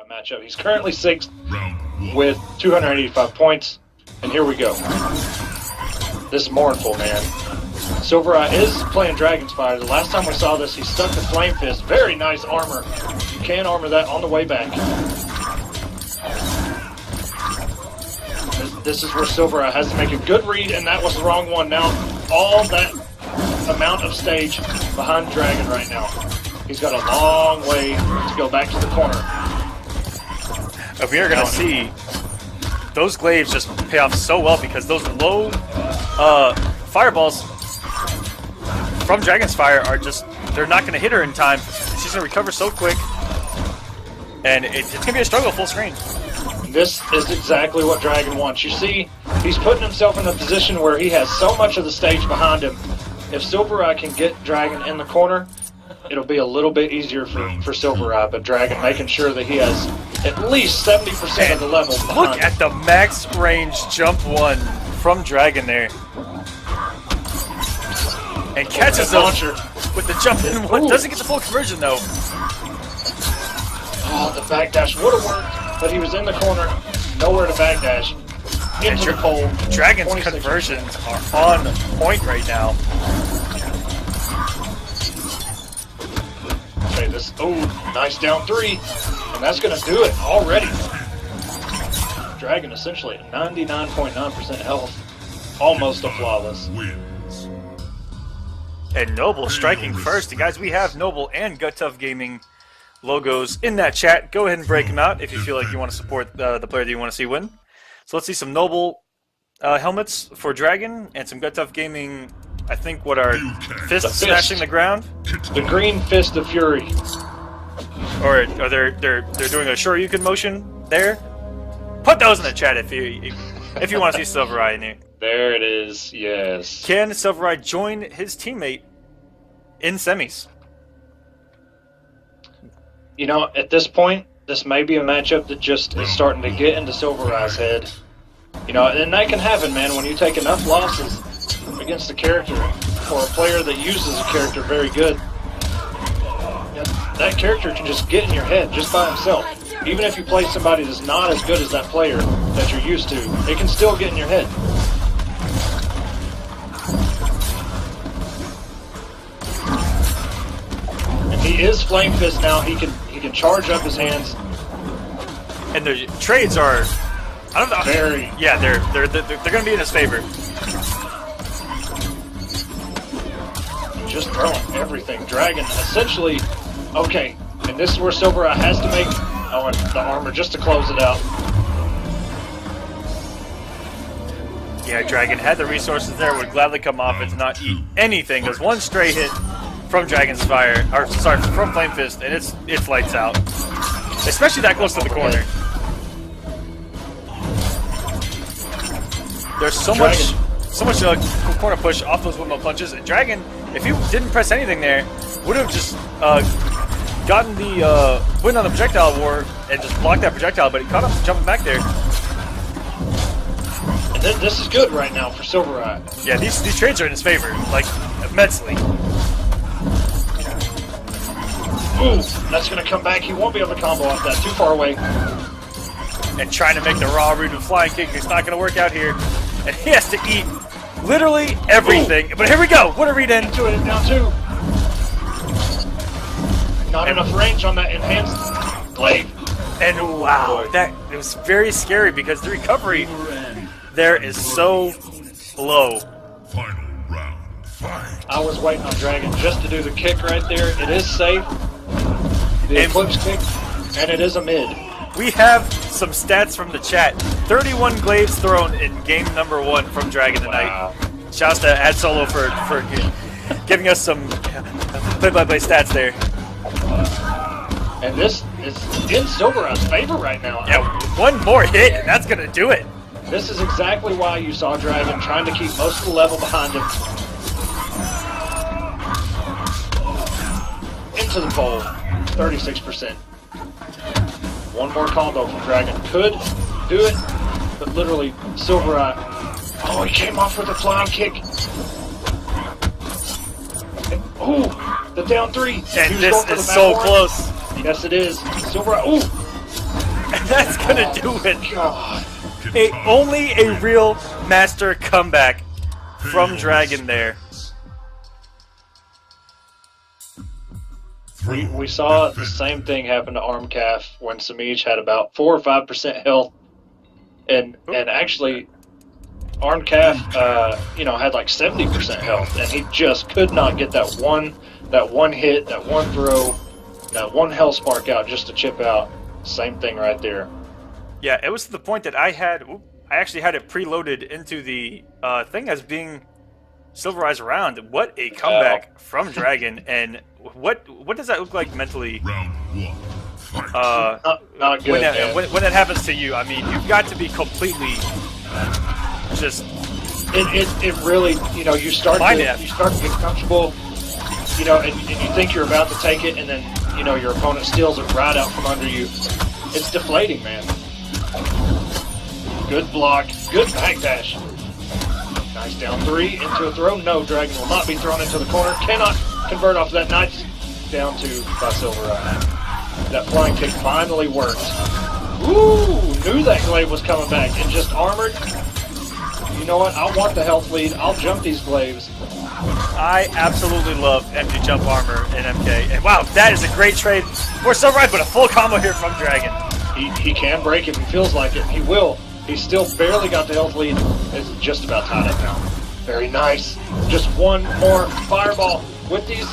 matchup. He's currently 6th with 285 points. And here we go. This is mournful, man. SylverRye is playing Dragon's Fire. The last time we saw this, he stuck the Flame Fist. Very nice armor. You can armor that on the way back. This is where SylverRye has to make a good read, and that was the wrong one. Now, all that amount of stage behind Dragon right now. He's got a long way to go back to the corner. We are going to see those glaives just pay off so well because those low fireballs from Dragon's Fire are just, they're not going to hit her in time. She's going to recover so quick. And it's going to be a struggle full screen. This is exactly what Dragon wants. You see, he's putting himself in a position where he has so much of the stage behind him. If SylverRye can get Dragon in the corner, it'll be a little bit easier for SylverRye, but Dragon making sure that he has at least 70% of the level behind Look him. at the max range jump one from Dragon there. And catches the launcher with the jump in one. Doesn't get the full conversion though. Oh, the backdash would have worked, but he was in the corner, nowhere to backdash. Into the pole. Dragon's conversions are on point right now. Okay, this, nice down 3, and that's going to do it already. Dragon essentially at 99.9% health, almost a flawless. And Noble striking first. And guys, we have Noble and Gut Tough Gaming logos in that chat. Go ahead and break them out if you feel like you want to support the player that you want to see win. So let's see some Noble helmets for Dragon and some Gut Tough Gaming. I think what are fists smashing the ground? The green fist of fury. Or they're doing a Shoryuken motion there. Put those in the chat if you want to see SylverRye in here. There it is. Yes. Can SylverRye join his teammate in semis? You know, at this point, this may be a matchup that just is starting to get into SylverRye's head. You know, and that can happen, man, when you take enough losses against a character or a player that uses a character very good. That character can just get in your head just by himself. Even if you play somebody that's not as good as that player that you're used to, it can still get in your head. And he is Flame Fist now. He can charge up his hands. And the trades are, I don't know. Very. Yeah, they're going to be in his favor. Just throwing everything. Dragon essentially, okay, and this is where SylverRye has to make the armor just to close it out. Yeah, Dragon had the resources there, would gladly come off it to not eat anything. There's one stray hit from Dragon's Fire, or sorry, from Flame Fist, and it's lights out. Especially that close to the corner. There's so much corner push off those windmill punches, and Dragon, if he didn't press anything there, would have just gotten the win on the projectile war and just blocked that projectile, but he caught him jumping back there. And this is good right now for SylverRye. Yeah, these trades are in his favor, like, immensely. Ooh, that's going to come back. He won't be able to combo off that. Too far away. And trying to make the raw read with flying kick, it's not going to work out here. And he has to eat literally everything. Ooh. But here we go. What a read in. Into it, down 2. Not enough range on that enhanced glaive. And wow, it was very scary because the recovery there is so low. Final round, fight. I was waiting on Dragon just to do the kick right there. It is safe. The Eclipse kick, and it is a mid. We have some stats from the chat. 31 glaives thrown in game number 1 from Dragon tonight. Wow. Shouts to Ad Solo for giving us some play-by-play stats there. And this is in SylverRye's favor right now. Yeah, one more hit, and that's going to do it. This is exactly why you saw Dragon trying to keep most of the level behind him. Into the bowl, 36%. One more combo from Dragon. Could do it, but literally SylverRye. Oh, he came off with a flying kick. Oh, the down 3. And this is so close. Yes, it is. SylverRye. Ooh. And that's gonna do it. God. Only a real master comeback from Dragon there. We saw the same thing happen to Arm Calf when Samij had about 4 or 5% health, and actually Arm Calf, you know, had like 70% health, and he just could not get that one hit, that one throw, that one health spark out just to chip out. Same thing right there. Yeah, it was to the point that I actually had it preloaded into the thing as being SylverRye's round. What a comeback from Dragon, and what does that look like mentally? Round 1. Fight. Not good. When that happens to you, I mean, you've got to be completely just. It really, you know, you start to get comfortable, you know, and you think you're about to take it, and then, you know, your opponent steals it right out from under you. It's deflating, man. Good block, good backdash. Nice down 3 into a throw. No, Dragon will not be thrown into the corner. Cannot convert off that. Nice down 2 by SylverRye. That flying kick finally worked. Ooh, knew that glaive was coming back and just armored. You know what? I want the health lead. I'll jump these glaives. I absolutely love empty jump armor in MK. And wow, that is a great trade for SylverRye, but a full combo here from Dragon. He can break if he feels like it. He will. He's still barely got the health lead. It's just about tied up now. Very nice. Just one more fireball with these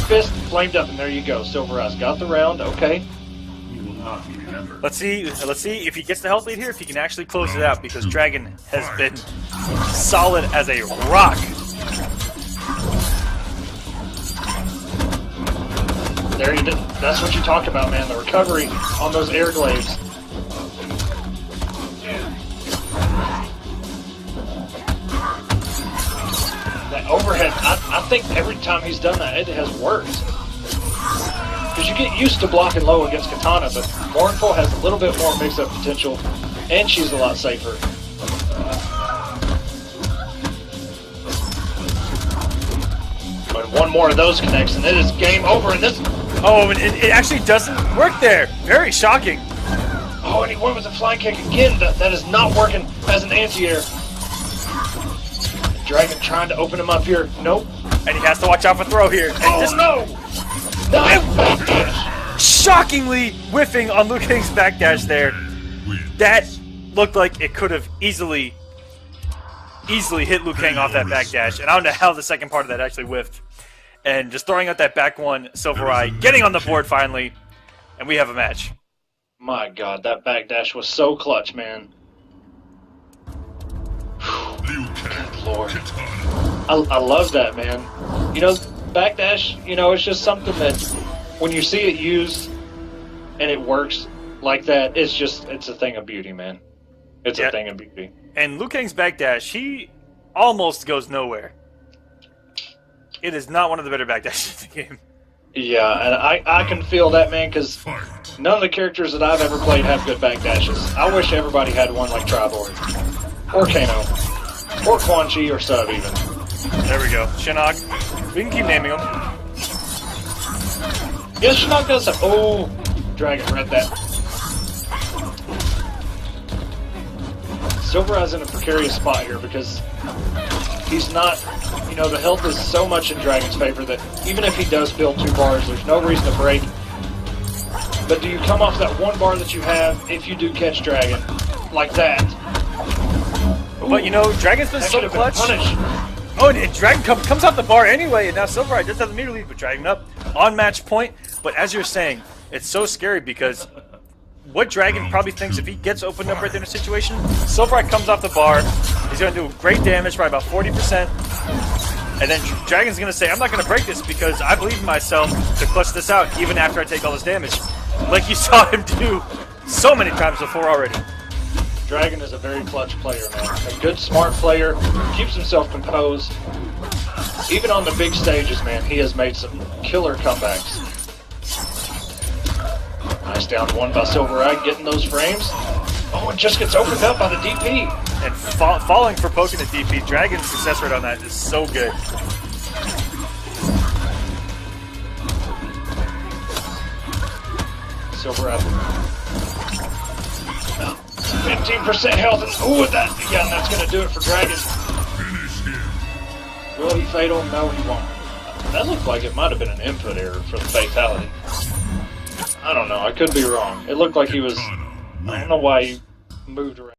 fists flamed up, and there you go. SylverRye's got the round. Okay. Let's see if he gets the health lead here, if he can actually close it out, because Dragon has been solid as a rock. There you go. That's what you talk about, man. The recovery on those air glaives. That overhead, I think every time he's done that, it has worked. Because you get used to blocking low against Kitana, but Mournful has a little bit more mix-up potential, and she's a lot safer. But one more of those connects, and it is game over. And this. Oh, and it actually doesn't work there. Very shocking. Oh, and he went with a flying kick again. That is not working as an anti-air. Dragon trying to open him up here. Nope. And he has to watch out for throw here. And Oh, no! Nice backdash! Shockingly whiffing on Liu Kang's backdash there. That looked like it could have easily hit Liu Kang off that backdash. And I don't know how the second part of that actually whiffed. And just throwing out that back one, SylverRye getting on the board finally. And we have a match. My God, that backdash was so clutch, man. Liu Kang. Good Lord. I love that, man. You know, backdash, you know, it's just something that when you see it used and it works like that, it's a thing of beauty, man. It's a thing of beauty. And Liu Kang's backdash, he almost goes nowhere. It is not one of the better backdashes in the game. Yeah, and I can feel that, man, because none of the characters that I've ever played have good backdashes. I wish everybody had one like Tribord, or Kano, or Quan Chi, or Sub even. There we go. Shinnok. We can keep naming them. Yes, Shinnok does have. Oh, Dragon read that. SylverRye's in a precarious spot here because he's not. You know, the health is so much in Dragon's favor that even if he does build 2 bars, there's no reason to break. But do you come off that 1 bar that you have if you do catch Dragon like that? But you know, Dragon's been so clutch. Oh, and Dragon comes off the bar anyway, and now SylverRye just has the meter lead, but Dragon up on match point. But as you're saying, it's so scary because what Dragon probably thinks if he gets opened up right there in a situation, SylverRye comes off the bar, he's going to do great damage, probably about 40%, and then Dragon's going to say, I'm not going to break this because I believe in myself to clutch this out even after I take all this damage. Like you saw him do so many times before already. Dragon is a very clutch player, man. A good, smart player, keeps himself composed. Even on the big stages, man, he has made some killer comebacks. Nice down 1 by SylverRye, getting those frames. Oh, and just gets opened up by the DP. And falling for poking the DP. Dragon's success rate on that is so good. SylverRye. 15% health, and ooh, that's gonna do it for Dragon. Will he fatal? No, he won't. That looked like it might have been an input error for the fatality. I don't know. I could be wrong. It looked like he was. I don't know why he moved around.